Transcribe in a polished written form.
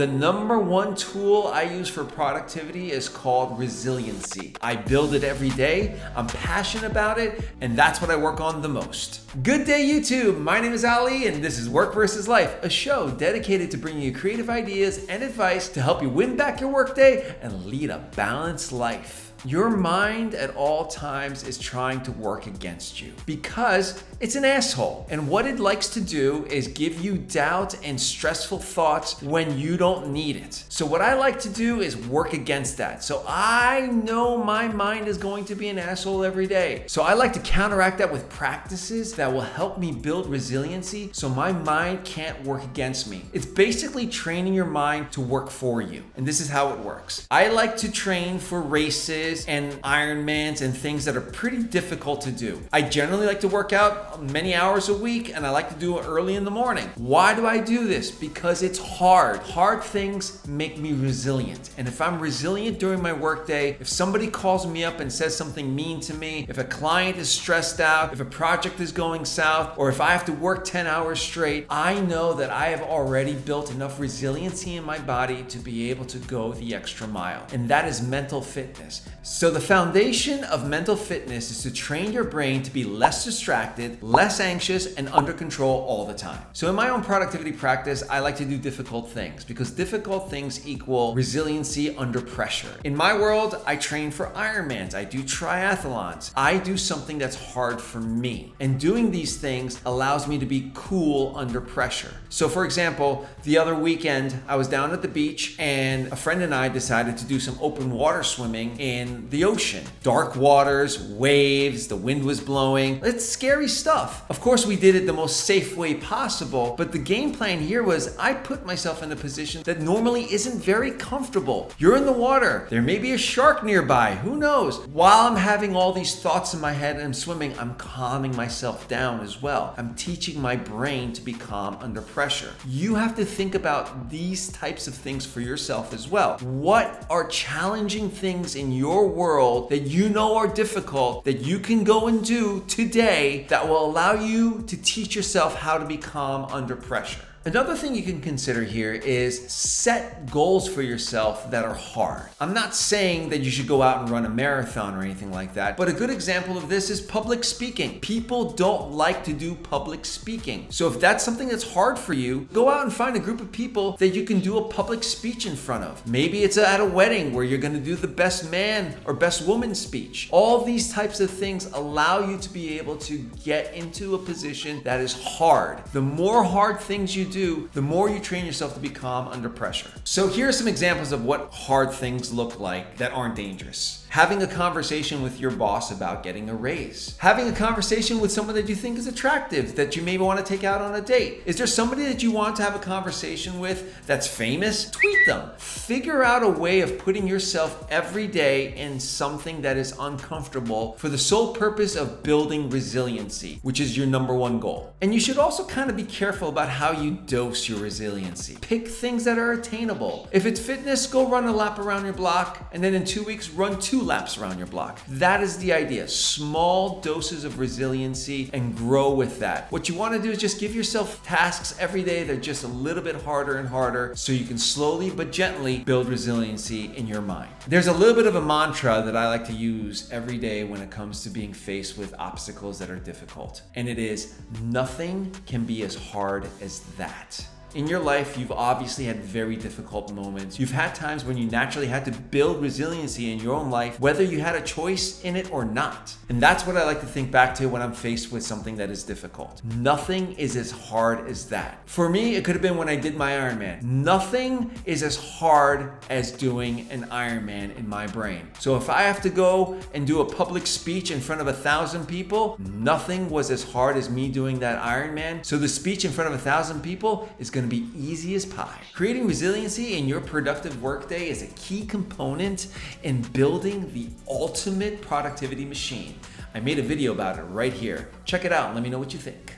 The number one tool I use for productivity is called resiliency. I build it every day, I'm passionate about it, and that's what I work on the most. Good day, YouTube. My name is Ali, and this is Work vs. Life, a show dedicated to bringing you creative ideas and advice to help you win back your workday and lead a balanced life. Your mind at all times is trying to work against you because it's an asshole. And what it likes to do is give you doubt and stressful thoughts when you don't need it. So what I like to do is work against that. So I know my mind is going to be an asshole every day. So I like to counteract that with practices that will help me build resiliency so my mind can't work against me. It's basically training your mind to work for you. And this is how it works. I like to train for races and Ironmans and things that are pretty difficult to do. I generally like to work out many hours a week, and I like to do it early in the morning. Why do I do this? Because it's hard. Hard things make me resilient. And if I'm resilient during my workday, if somebody calls me up and says something mean to me, if a client is stressed out, if a project is going south, or if I have to work 10 hours straight, I know that I have already built enough resiliency in my body to be able to go the extra mile. And that is mental fitness. So the foundation of mental fitness is to train your brain to be less distracted, less anxious, and under control all the time. So in my own productivity practice, I like to do difficult things because difficult things equal resiliency under pressure. In my world, I train for Ironmans, I do triathlons. I do something that's hard for me. And doing these things allows me to be cool under pressure. So for example, the other weekend, I was down at the beach and a friend and I decided to do some open water swimming in the ocean. Dark waters, waves, the wind was blowing. It's scary stuff. Of course, we did it the most safe way possible, but the game plan here was I put myself in a position that normally isn't very comfortable. You're in the water. There may be a shark nearby. Who knows? While I'm having all these thoughts in my head and I'm swimming, I'm calming myself down as well. I'm teaching my brain to be calm under pressure. You have to think about these types of things for yourself as well. What are challenging things in your world that you know are difficult that you can go and do today that will allow you to teach yourself how to be calm under pressure? Another thing you can consider here is set goals for yourself that are hard. I'm not saying that you should go out and run a marathon or anything like that, but a good example of this is public speaking. People don't like to do public speaking. So if that's something that's hard for you, go out and find a group of people that you can do a public speech in front of. Maybe it's at a wedding where you're going to do the best man or best woman speech. All these types of things allow you to be able to get into a position that is hard. The more hard things you do, the more you train yourself to be calm under pressure. So here are some examples of what hard things look like that aren't dangerous. Having a conversation with your boss about getting a raise. Having a conversation with someone that you think is attractive, that you maybe want to take out on a date. Is there somebody that you want to have a conversation with that's famous? Tweet them. Figure out a way of putting yourself every day in something that is uncomfortable for the sole purpose of building resiliency, which is your number one goal. And you should also kind of be careful about how you dose your resiliency. Pick things that are attainable. If it's fitness, go run a lap around your block, and then in 2 weeks, run 2 laps around your block. That is the idea. Small doses of resiliency and grow with that. What you want to do is just give yourself tasks every day that are just a little bit harder and harder so you can slowly but gently build resiliency in your mind. There's a little bit of a mantra that I like to use every day when it comes to being faced with obstacles that are difficult. And it is, nothing can be as hard as that. In your life, you've obviously had very difficult moments. You've had times when you naturally had to build resiliency in your own life, whether you had a choice in it or not. And that's what I like to think back to when I'm faced with something that is difficult. Nothing is as hard as that. For me, it could have been when I did my Ironman. Nothing is as hard as doing an Ironman in my brain. So if I have to go and do a public speech in front of 1,000 people, nothing was as hard as me doing that Ironman. So the speech in front of 1,000 people is going to be easy as pie. Creating resiliency in your productive workday is a key component in building the ultimate productivity machine. I made a video about it right here. Check it out and let me know what you think.